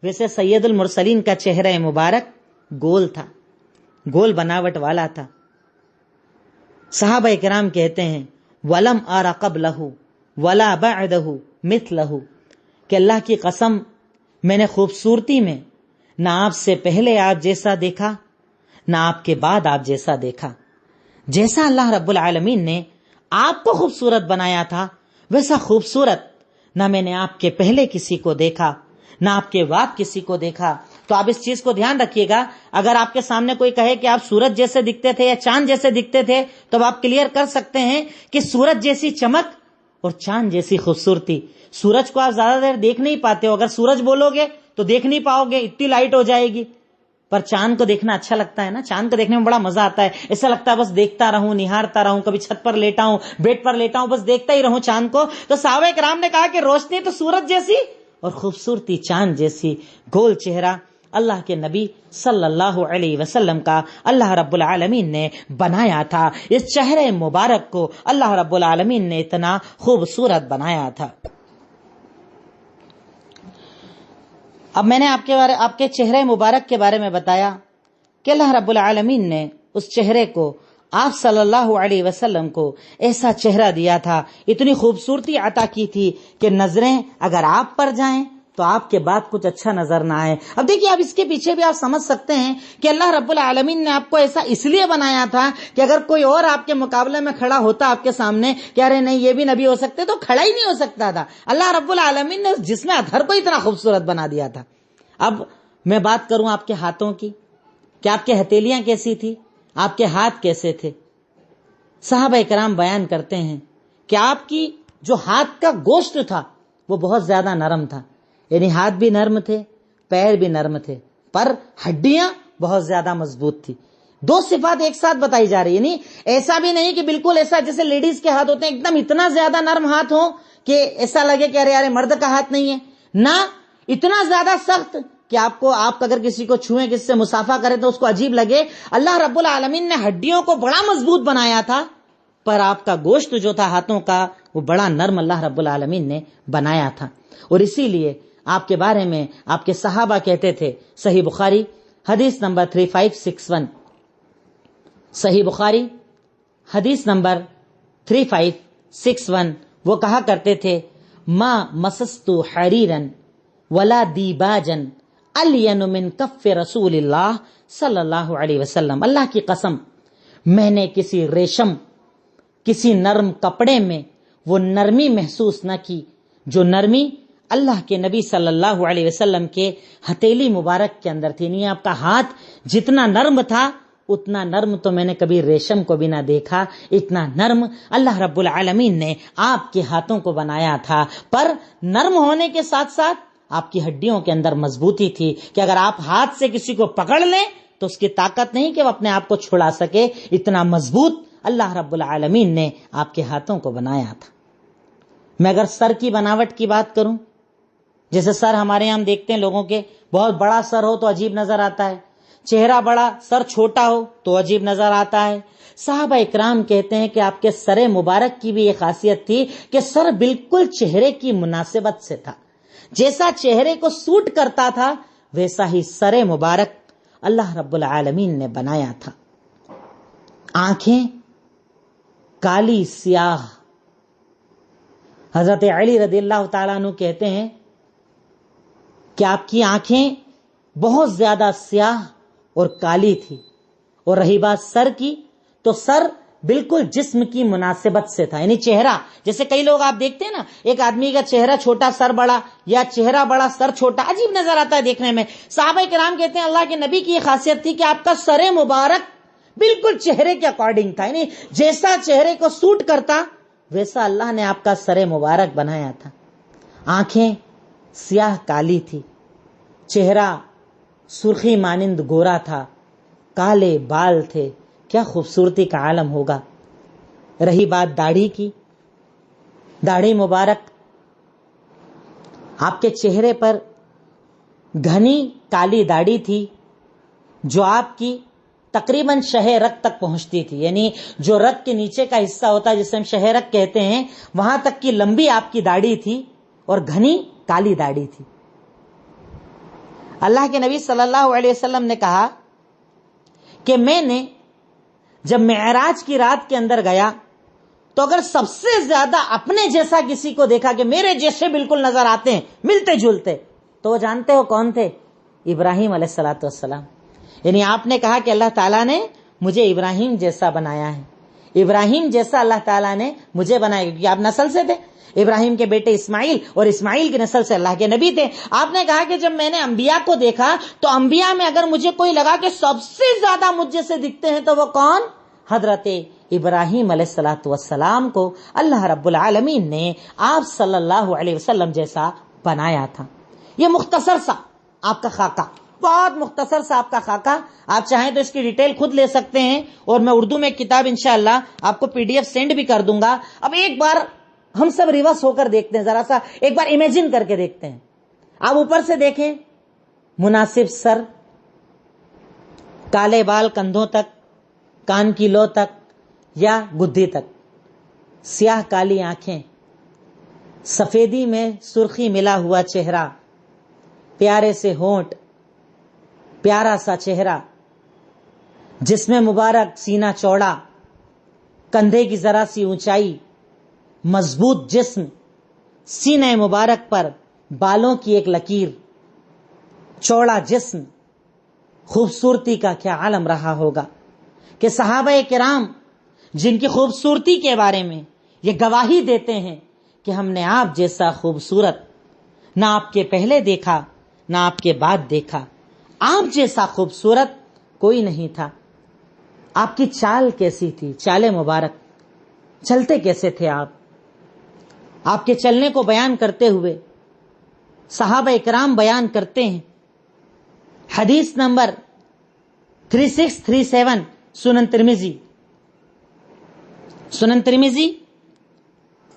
ویسے سید المرسلین کا چہرہ مبارک گول تھا, گول بناوٹ والا تھا. صحابہ کرام کہتے ہیں وَلَمْ أَرَ قَبْلَهُ وَلَا بَعْدَهُ مِثْلَهُ, کہ اللہ کی قسم میں نے خوبصورتی میں نہ آپ سے پہلے آپ جیسا دیکھا نہ آپ کے بعد آپ جیسا دیکھا. جیسا اللہ رب العالمین نے آپ کو خوبصورت بنایا تھا ویسا خوبصورت نہ میں نے آپ کے پہلے کسی کو دیکھا نہ آپ کے بعد کسی کو دیکھا. تو آپ اس چیز کو دھیان رکھیے گا, اگر آپ کے سامنے کوئی کہے کہ آپ سورج جیسے دکھتے تھے یا چاند جیسے دکھتے تھے تو آپ کلیئر کر سکتے ہیں کہ سورج جیسی چمک اور چاند جیسی خوبصورتی. سورج کو آپ زیادہ دیر دیکھ نہیں پاتے ہو, اگر سورج بولو گے تو دیکھ نہیں پاؤ گے, اتنی لائٹ ہو جائے گی. پر چاند کو دیکھنا اچھا لگتا ہے نا, چاند کو دیکھنے میں بڑا مزہ آتا ہے. ایسا لگتا ہے بس دیکھتا رہوں, نہارتا رہوں, کبھی چھت پر لیٹا ہوں, بیڈ پر لیٹا ہوں, بس دیکھتا ہی رہوں چاند کو. تو صحابہ کرام نے کہا کہ روشنی تو سورج جیسی اور خوبصورتی چاند جیسی. گول چہرہ اللہ کے نبی صلی اللہ علیہ وسلم کا اللہ رب العالمین نے بنایا تھا. اس چہرے مبارک کو اللہ رب العالمین نے اتنا خوبصورت بنایا تھا. اب میں نے آپ کے چہرے مبارک کے بارے میں بتایا کہ اللہ رب العالمین نے اس چہرے کو آپ صلی اللہ علیہ وسلم کو ایسا چہرہ دیا تھا, اتنی خوبصورتی عطا کی تھی کہ نظریں اگر آپ پر جائیں تو آپ کے بعد کچھ اچھا نظر نہ آئے. اب دیکھیے, آپ اس کے پیچھے بھی آپ سمجھ سکتے ہیں کہ اللہ رب العالمین نے آپ کو ایسا اس لیے بنایا تھا کہ اگر کوئی اور آپ کے مقابلے میں کھڑا ہوتا آپ کے سامنے کہ ارے نہیں یہ بھی نبی ہو سکتے, تو کھڑا ہی نہیں ہو سکتا تھا. اللہ رب العالمین نے جسم اطہر کو اتنا خوبصورت بنا دیا تھا. اب میں بات کروں آپ کے ہاتھوں کی, کہ آپ کی ہتھیلیاں کیسی تھی, آپ کے ہاتھ کیسے تھے. صحابہ کرام بیان کرتے ہیں کہ آپ کی جو ہاتھ کا گوشت تھا وہ بہت زیادہ نرم تھا, یعنی ہاتھ بھی نرم تھے, پیر بھی نرم تھے, پر ہڈیاں بہت زیادہ مضبوط تھی. 2 صفات ایک ساتھ بتائی جا رہی, یعنی ایسا بھی نہیں کہ بالکل ایسا جیسے لیڈیز کے ہاتھ ہوتے ہیں ایک دم اتنا زیادہ نرم ہاتھ ہو کہ ایسا لگے کہ ارے مرد کا ہاتھ نہیں ہے, نہ اتنا زیادہ سخت کہ آپ اگر کسی کو چھوئیں, کس سے مصافحہ کریں تو اس کو عجیب لگے. اللہ رب العالمین نے ہڈیوں کو بڑا مضبوط بنایا تھا, پر آپ کا گوشت جو تھا ہاتھوں کا وہ بڑا نرم اللہ رب العالمین نے بنایا تھا. اور اسی لیے آپ کے بارے میں آپ کے صحابہ کہتے تھے, صحیح بخاری حدیث نمبر 3561, صحیح بخاری حدیث نمبر 3561, وہ کہا کرتے تھے ما مسستو حریرن ولا دیباجن الین من کف رسول اللہ صلی اللہ علیہ وسلم. اللہ کی قسم میں نے کسی ریشم کسی نرم کپڑے میں وہ نرمی محسوس نہ کی جو نرمی اللہ کے نبی صلی اللہ علیہ وسلم کے ہتھیلی مبارک کے اندر تھی. نہیں، آپ کا ہاتھ جتنا نرم تھا اتنا نرم تو میں نے کبھی ریشم کو بھی نہ دیکھا. اتنا نرم اللہ رب العالمین نے آپ کے ہاتھوں کو بنایا تھا. پر نرم ہونے کے ساتھ ساتھ آپ کی ہڈیوں کے اندر مضبوطی تھی کہ اگر آپ ہاتھ سے کسی کو پکڑ لیں تو اس کی طاقت نہیں کہ وہ اپنے آپ کو چھڑا سکے. اتنا مضبوط اللہ رب العالمین نے آپ کے ہاتھوں کو بنایا تھا. میں اگر سر کی بناوٹ کی بات کروں، جیسے سر ہمارے یہاں ہم دیکھتے ہیں لوگوں کے بہت بڑا سر ہو تو عجیب نظر آتا ہے، چہرہ بڑا سر چھوٹا ہو تو عجیب نظر آتا ہے. صحابہ اکرام کہتے ہیں کہ آپ کے سر مبارک کی بھی یہ خاصیت تھی کہ سر بالکل چہرے کی مناسبت سے تھا. جیسا چہرے کو سوٹ کرتا تھا ویسا ہی سر مبارک اللہ رب العالمین نے بنایا تھا. آنکھیں کالی سیاہ. حضرت علی رضی اللہ تعالیٰ عنہ کہتے ہیں کہ آپ کی آنکھیں بہت زیادہ سیاہ اور کالی تھی. اور رہی بات سر کی تو سر بالکل جسم کی مناسبت سے تھا، یعنی چہرہ. جیسے کئی لوگ آپ دیکھتے ہیں نا، ایک آدمی کا چہرہ چھوٹا سر بڑا، یا چہرہ بڑا سر چھوٹا، عجیب نظر آتا ہے دیکھنے میں. صحابہ کرام کہتے ہیں اللہ کے نبی کی یہ خاصیت تھی کہ آپ کا سر مبارک بالکل چہرے کے اکارڈنگ تھا، یعنی جیسا چہرے کو سوٹ کرتا ویسا اللہ نے آپ کا سر مبارک بنایا تھا. آنکھیں سیاہ کالی تھی، چہرہ سرخی مانند گورا تھا، کالے بال تھے. کیا خوبصورتی کا عالم ہوگا. رہی بات داڑھی کی، داڑھی مبارک آپ کے چہرے پر گھنی کالی داڑھی تھی جو آپ کی تقریباً شہ رگ تک پہنچتی تھی، یعنی جو رگ کے نیچے کا حصہ ہوتا ہے جسے ہم شہ رگ کہتے ہیں وہاں تک کی لمبی آپ کی داڑھی تھی اور گھنی کالی داڑھی تھی. اللہ کے نبی صلی اللہ علیہ وسلم نے کہا کہ میں نے جب معراج کی رات کے اندر گیا تو اگر سب سے زیادہ اپنے جیسا کسی کو دیکھا کہ میرے جیسے بالکل نظر آتے ہیں، ملتے جلتے، تو وہ جانتے ہو کون تھے؟ ابراہیم علیہ الصلوۃ والسلام. یعنی آپ نے کہا کہ اللہ تعالیٰ نے مجھے ابراہیم جیسا بنایا ہے. ابراہیم جیسا اللہ تعالیٰ نے مجھے بنایا کیونکہ آپ نسل سے تھے. ابراہیم کے بیٹے اسماعیل اور اسماعیل کی نسل سے اللہ کے نبی تھے. آپ نے کہا کہ جب میں نے انبیاء کو دیکھا تو انبیاء میں اگر مجھے کوئی لگا کہ سب سے زیادہ مجھ جیسے دکھتے ہیں تو وہ کون؟ حضرت ابراہیم علیہ الصلوۃ والسلام کو اللہ رب العالمین نے آپ صلی اللہ علیہ وسلم جیسا بنایا تھا. یہ مختصر سا آپ کا خاکہ، بہت مختصر سا آپ کا خاکہ. آپ چاہیں تو اس کی ڈیٹیل خود لے سکتے ہیں، اور میں اردو میں ایک کتاب انشاءاللہ آپ کو PDF سینڈ بھی کر دوں گا. اب ایک بار ہم سب ریورس ہو کر دیکھتے ہیں، ذرا سا ایک بار امیجن کر کے دیکھتے ہیں. آپ اوپر سے دیکھیں، مناسب سر، کالے بال کندھوں تک، کان کی لو تک یا گدھی تک، سیاہ کالی آنکھیں، سفیدی میں سرخی ملا ہوا چہرہ، پیارے سے ہونٹ، پیارا سا چہرہ، جسم مبارک سینہ چوڑا، کندھے کی ذرا سی اونچائی، مضبوط جسم، سینہ مبارک پر بالوں کی ایک لکیر، چوڑا جسم. خوبصورتی کا کیا عالم رہا ہوگا کہ صحابہ کرام جن کی خوبصورتی کے بارے میں یہ گواہی دیتے ہیں کہ ہم نے آپ جیسا خوبصورت نہ آپ کے پہلے دیکھا نہ آپ کے بعد دیکھا. آپ جیسا خوبصورت کوئی نہیں تھا. آپ کی چال کیسی تھی؟ چال مبارک، چلتے کیسے تھے آپ؟ آپ کے چلنے کو بیان کرتے ہوئے صحابہ اکرام بیان کرتے ہیں، حدیث نمبر 3637 سنن ترمذی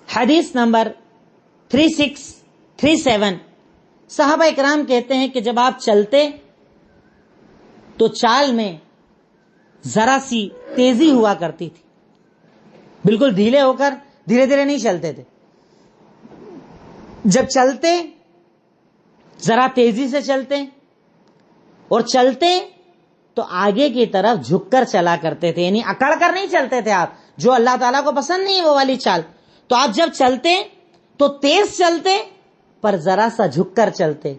حدیث نمبر 3637. صحابہ اکرام کہتے ہیں کہ جب آپ چلتے تو چال میں ذرا سی تیزی ہوا کرتی تھی، بالکل ڈھیلے ہو کر دھیرے دھیرے نہیں چلتے تھے. جب چلتے ذرا تیزی سے چلتے اور چلتے تو آگے کی طرف جھک کر چلا کرتے تھے، یعنی اکڑ کر نہیں چلتے تھے آپ، جو اللہ تعالیٰ کو پسند نہیں ہے وہ والی چال. تو آپ جب چلتے تو تیز چلتے پر ذرا سا جھک کر چلتے،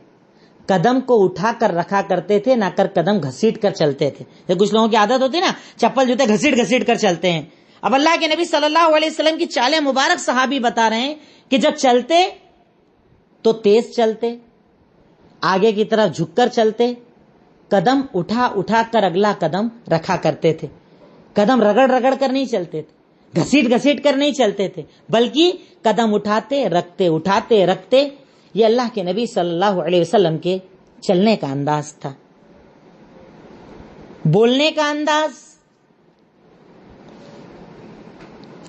قدم کو اٹھا کر رکھا کرتے تھے، نہ کر قدم گھسیٹ کر چلتے تھے. یہ کچھ لوگوں کی عادت ہوتی ہے نا، چپل جوتے گھسیٹ کر چلتے ہیں. اب اللہ کے نبی صلی اللہ علیہ وسلم کی چال مبارک صحابی بتا رہے ہیں کہ جب چلتے تو تیز چلتے، آگے کی طرف جھک کر چلتے، قدم اٹھا اٹھا کر اگلا قدم رکھا کرتے تھے، قدم رگڑ رگڑ کر نہیں چلتے تھے، گھسیٹ گھسیٹ کر نہیں چلتے تھے، بلکہ قدم اٹھاتے رکھتے اٹھاتے رکھتے۔ یہ اللہ کے نبی صلی اللہ علیہ وسلم کے چلنے کا انداز تھا، بولنے کا انداز۔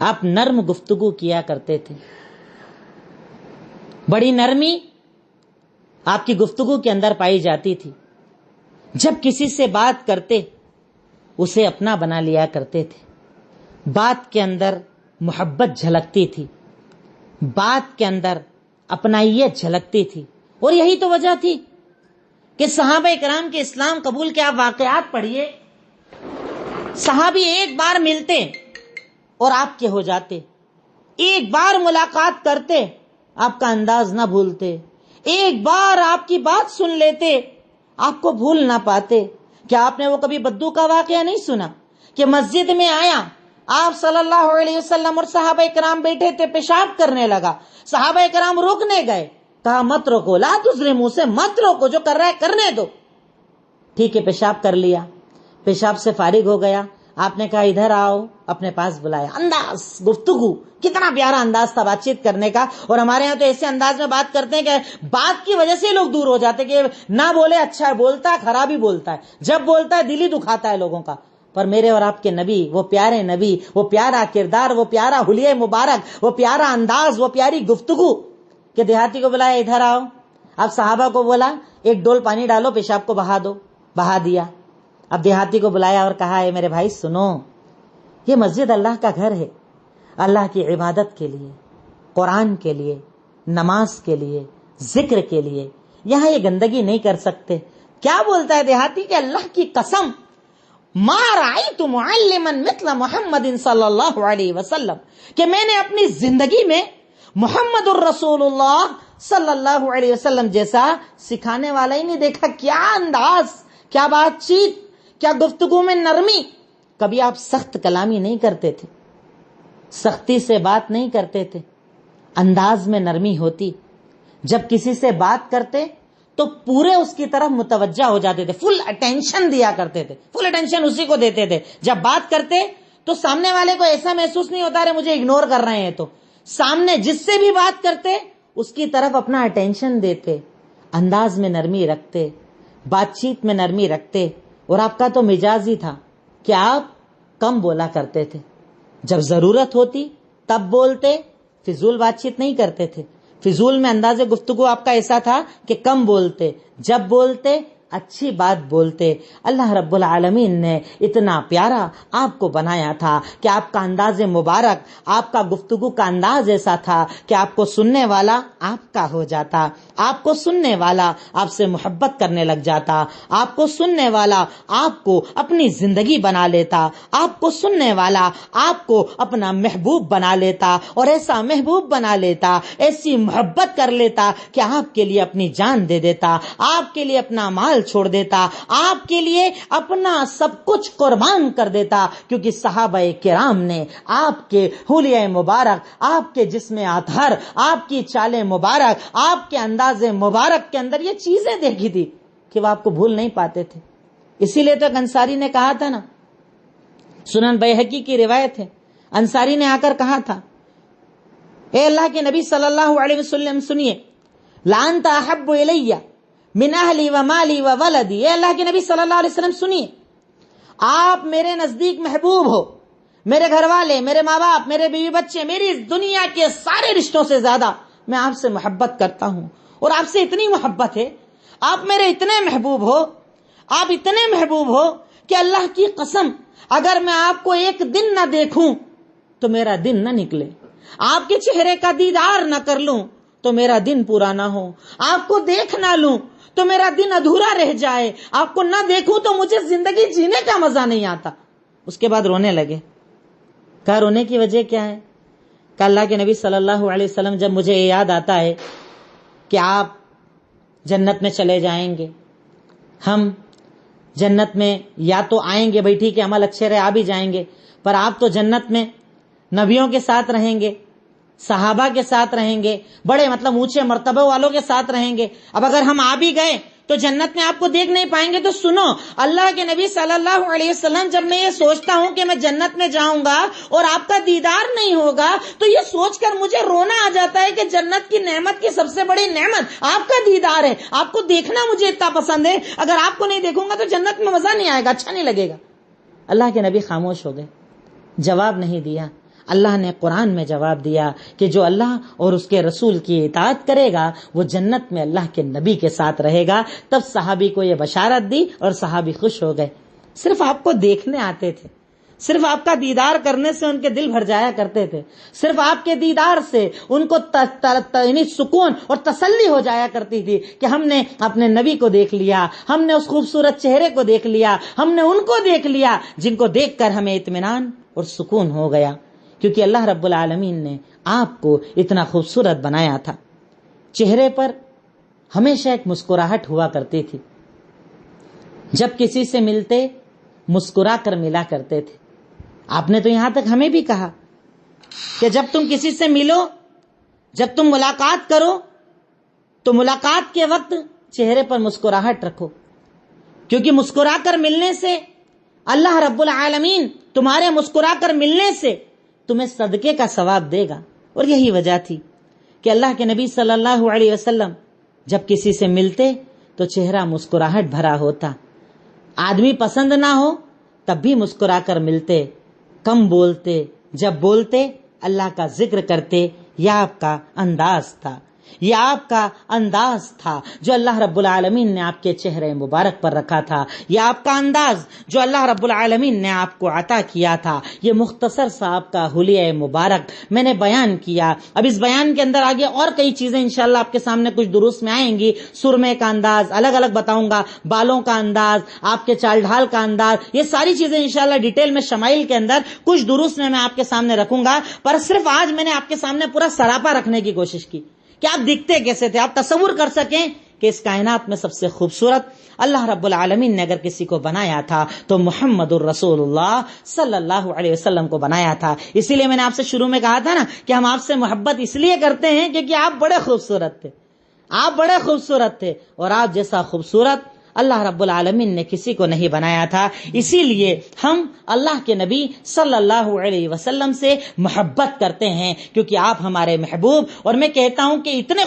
آپ نرم گفتگو کیا کرتے تھے، بڑی نرمی آپ کی گفتگو کے اندر پائی جاتی تھی۔ جب کسی سے بات کرتے اسے اپنا بنا لیا کرتے تھے، بات کے اندر محبت جھلکتی تھی، بات کے اندر اپنائیت جھلکتی تھی۔ اور یہی تو وجہ تھی کہ صحابہ کرام کے اسلام قبول کے آپ واقعات پڑھیے، صحابی ایک بار ملتے اور آپ کے ہو جاتے، ایک بار ملاقات کرتے آپ کا انداز نہ بھولتے، ایک بار آپ کی بات سن لیتے آپ کو بھول نہ پاتے۔ کیا آپ نے وہ کبھی بدو کا واقعہ نہیں سنا کہ مسجد میں آیا، آپ صلی اللہ علیہ وسلم اور صحابہ کرام بیٹھے تھے، پیشاب کرنے لگا، صحابہ کرام روکنے گئے، کہا مت روکو، لا تزرے، منہ سے مت روکو، جو کر رہا ہے کرنے دو۔ ٹھیک ہے، پیشاب کر لیا، پیشاب سے فارغ ہو گیا، آپ نے کہا ادھر آؤ، اپنے پاس بلایا۔ انداز، گفتگو، کتنا پیارا انداز تھا بات چیت کرنے کا۔ اور ہمارے ہاں تو ایسے انداز میں بات کرتے ہیں کہ بات کی وجہ سے لوگ دور ہو جاتے، کہ نہ بولے اچھا ہے، بولتا ہے خراب ہی بولتا ہے، جب بولتا ہے دل ہی دکھاتا ہے لوگوں کا۔ پر میرے اور آپ کے نبی، وہ پیارے نبی، وہ پیارا کردار، وہ پیارا حلیہ مبارک، وہ پیارا انداز، وہ پیاری گفتگو، کہ دیہاتی کو بلایا ادھر آؤ، اب صحابہ کو بولا ایک ڈول پانی ڈالو، پیشاب کو بہا دو، بہا دیا۔ اب دیہاتی کو بلایا اور کہا ہے میرے بھائی سنو، یہ مسجد اللہ کا گھر ہے، اللہ کی عبادت کے لیے، قرآن کے لیے، نماز کے لیے، ذکر کے لیے، یہاں یہ گندگی نہیں کر سکتے۔ کیا بولتا ہے دیہاتی کہ اللہ کی قسم ما رأیت معلما مثل محمد صلی اللہ علیہ وسلم، کہ میں نے اپنی زندگی میں محمد الرسول اللہ صلی اللہ علیہ وسلم جیسا سکھانے والا ہی نہیں دیکھا۔ کیا انداز، کیا بات چیت، کیا گفتگو میں نرمی۔ کبھی آپ سخت کلامی نہیں کرتے تھے، سختی سے بات نہیں کرتے تھے، انداز میں نرمی ہوتی۔ جب کسی سے بات کرتے تو پورے اس کی طرف متوجہ ہو جاتے تھے، فل اٹینشن دیا کرتے تھے، فل اٹینشن اسی کو دیتے تھے۔ جب بات کرتے تو سامنے والے کو ایسا محسوس نہیں ہوتا رہے مجھے اگنور کر رہے ہیں، تو سامنے جس سے بھی بات کرتے اس کی طرف اپنا اٹینشن دیتے، انداز میں نرمی رکھتے، بات چیت میں نرمی رکھتے۔ اور آپ کا تو مزاج ہی تھا کہ آپ کم بولا کرتے تھے، جب ضرورت ہوتی تب بولتے، فضول بات چیت نہیں کرتے تھے۔ فضول میں انداز گفتگو آپ کا ایسا تھا کہ کم بولتے، جب بولتے اچھی بات بولتے۔ اللہ رب العالمین نے اتنا پیارا آپ کو بنایا تھا کہ آپ کا انداز مبارک، آپ کا گفتگو کا انداز ایسا تھا کہ آپ کو سننے والا آپ کا ہو جاتا، آپ کو سننے والا آپ سے محبت کرنے لگ جاتا، آپ کو سننے والا آپ کو اپنی زندگی بنا لیتا، آپ کو سننے والا آپ کو اپنا محبوب بنا لیتا، اور ایسا محبوب بنا لیتا، ایسی محبت کر لیتا کہ آپ کے لیے اپنی جان دے دیتا، آپ کے لیے اپنا مال چھوڑ دیتا، آپ کے لیے اپنا سب کچھ قربان کر دیتا، کیونکہ صحابہ کرام نے آپ کے حلیہ مبارک، آپ کے جسم اطہر، آپ کی چال مبارک، آپ کے انداز مبارک کے اندر یہ چیزیں دیکھی تھی کہ وہ آپ کو بھول نہیں پاتے تھے۔ اسی لیے تو ایک انصاری نے کہا تھا نا، سنن بیہقی کی روایت ہے، انصاری نے آ کر کہا تھا اے اللہ کے نبی صلی اللہ علیہ وسلم سنیے، لانت احب الیہ من اہلی و مالی و ولدی، اے اللہ کے نبی صلی اللہ علیہ وسلم سنیے، آپ میرے نزدیک محبوب ہو، میرے گھر والے، میرے ماں باپ، میرے بیوی بچے، میری اس دنیا کے سارے رشتوں سے زیادہ میں آپ سے محبت کرتا ہوں، اور آپ سے اتنی محبت ہے، آپ میرے اتنے محبوب ہو، آپ اتنے محبوب ہو کہ اللہ کی قسم اگر میں آپ کو ایک دن نہ دیکھوں تو میرا دن نہ نکلے، آپ کے چہرے کا دیدار نہ کر لوں تو میرا دن پورا نہ ہو، آپ کو دیکھ نہ لوں تو میرا دن ادھورا رہ جائے، آپ کو نہ دیکھوں تو مجھے زندگی جینے کا مزہ نہیں آتا۔ اس کے بعد رونے لگے۔ کہا رونے کی وجہ کیا ہے؟ کہ اللہ کے نبی صلی اللہ علیہ وسلم جب مجھے یاد آتا ہے کہ آپ جنت میں چلے جائیں گے، ہم جنت میں یا تو آئیں گے، بھائی ٹھیک ہے عمل اچھے رہے آ بھی جائیں گے، پر آپ تو جنت میں نبیوں کے ساتھ رہیں گے، صحابہ کے ساتھ رہیں گے، بڑے مطلب اونچے مرتبہ والوں کے ساتھ رہیں گے۔ اب اگر ہم آ بھی گئے تو جنت میں آپ کو دیکھ نہیں پائیں گے، تو سنو، اللہ کے نبی صلی اللہ علیہ وسلم، جب میں یہ سوچتا ہوں کہ میں جنت میں جاؤں گا اور آپ کا دیدار نہیں ہوگا تو یہ سوچ کر مجھے رونا آ جاتا ہے کہ جنت کی نعمت کی سب سے بڑی نعمت آپ کا دیدار ہے۔ آپ کو دیکھنا مجھے اتنا پسند ہے، اگر آپ کو نہیں دیکھوں گا تو جنت میں مزہ نہیں آئے گا، اچھا نہیں لگے گا۔ اللہ کے نبی خاموش ہو گئے، جواب نہیں دیا۔ اللہ نے قرآن میں جواب دیا کہ جو اللہ اور اس کے رسول کی اطاعت کرے گا وہ جنت میں اللہ کے نبی کے ساتھ رہے گا۔ تب صحابی کو یہ بشارت دی اور صحابی خوش ہو گئے۔ صرف آپ کو دیکھنے آتے تھے، صرف آپ کا دیدار کرنے سے ان کے دل بھر جایا کرتے تھے، صرف آپ کے دیدار سے ان کو سکون اور تسلی ہو جایا کرتی تھی کہ ہم نے اپنے نبی کو دیکھ لیا، ہم نے اس خوبصورت چہرے کو دیکھ لیا، ہم نے ان کو دیکھ لیا جن کو دیکھ کر ہمیں اطمینان اور سکون ہو گیا، کیونکہ اللہ رب العالمین نے آپ کو اتنا خوبصورت بنایا تھا۔ چہرے پر ہمیشہ ایک مسکراہٹ ہوا کرتی تھی، جب کسی سے ملتے مسکرا کر ملا کرتے تھے۔ آپ نے تو یہاں تک ہمیں بھی کہا کہ جب تم کسی سے ملو، جب تم ملاقات کرو تو ملاقات کے وقت چہرے پر مسکراہٹ رکھو، کیونکہ مسکرا کر ملنے سے اللہ رب العالمین تمہارے مسکرا کر ملنے سے تمہیں صدقے کا ثواب دے گا۔ اور یہی وجہ تھی کہ اللہ کے نبی صلی اللہ علیہ وسلم جب کسی سے ملتے تو چہرہ مسکراہٹ بھرا ہوتا، آدمی پسند نہ ہو تب بھی مسکرا کر ملتے، کم بولتے، جب بولتے اللہ کا ذکر کرتے۔ یہ آپ کا انداز تھا، یہ آپ کا انداز تھا جو اللہ رب العالمین نے آپ کے چہرے مبارک پر رکھا تھا، یہ آپ کا انداز جو اللہ رب العالمین نے آپ کو عطا کیا تھا۔ یہ مختصر سا آپ کا حلیہ مبارک میں نے بیان کیا۔ اب اس بیان کے اندر آگے اور کئی چیزیں انشاءاللہ آپ کے سامنے کچھ دروس میں آئیں گی۔ سرمے کا انداز الگ الگ بتاؤں گا، بالوں کا انداز، آپ کے چال ڈھال کا انداز، یہ ساری چیزیں انشاءاللہ ڈیٹیل میں شمائل کے اندر کچھ دروس میں آپ کے سامنے رکھوں گا، پر صرف آج میں نے آپ کے سامنے پورا سراپا رکھنے کی کوشش کی کہ آپ دکھتے کیسے تھے، آپ تصور کر سکیں کہ اس کائنات میں سب سے خوبصورت اللہ رب العالمین نے اگر کسی کو بنایا تھا تو محمد الرسول اللہ صلی اللہ علیہ وسلم کو بنایا تھا۔ اسی لیے میں نے آپ سے شروع میں کہا تھا نا کہ ہم آپ سے محبت اس لیے کرتے ہیں کیونکہ آپ بڑے خوبصورت تھے، آپ بڑے خوبصورت تھے، اور آپ جیسا خوبصورت اللہ رب العالمین نے کسی کو نہیں بنایا تھا۔ اسی لیے ہم اللہ کے نبی صلی اللہ علیہ وسلم سے محبت کرتے ہیں کیونکہ آپ ہمارے محبوب۔ اور میں کہتا ہوں کہ اتنی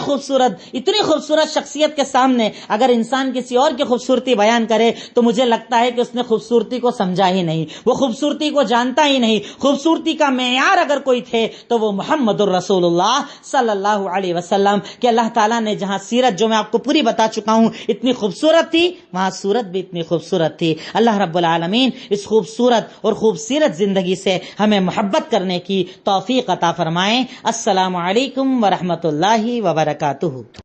خوبصورت شخصیت کے سامنے اگر انسان کسی اور کی خوبصورتی بیان کرے تو مجھے لگتا ہے کہ اس نے خوبصورتی کو سمجھا ہی نہیں، وہ خوبصورتی کو جانتا ہی نہیں۔ خوبصورتی کا معیار اگر کوئی تھے تو وہ محمد الرسول اللہ صلی اللہ علیہ وسلم کہ اللہ تعالیٰ نے جہاں سیرت جو میں آپ کو پوری بتا چکا ہوں اتنی خوبصورت تھی، وہاں صورت بھی اتنی خوبصورت تھی۔ اللہ رب العالمین اس خوبصورت اور خوبصورت زندگی سے ہمیں محبت کرنے کی توفیق عطا فرمائیں۔ السلام علیکم ورحمۃ اللہ وبرکاتہ۔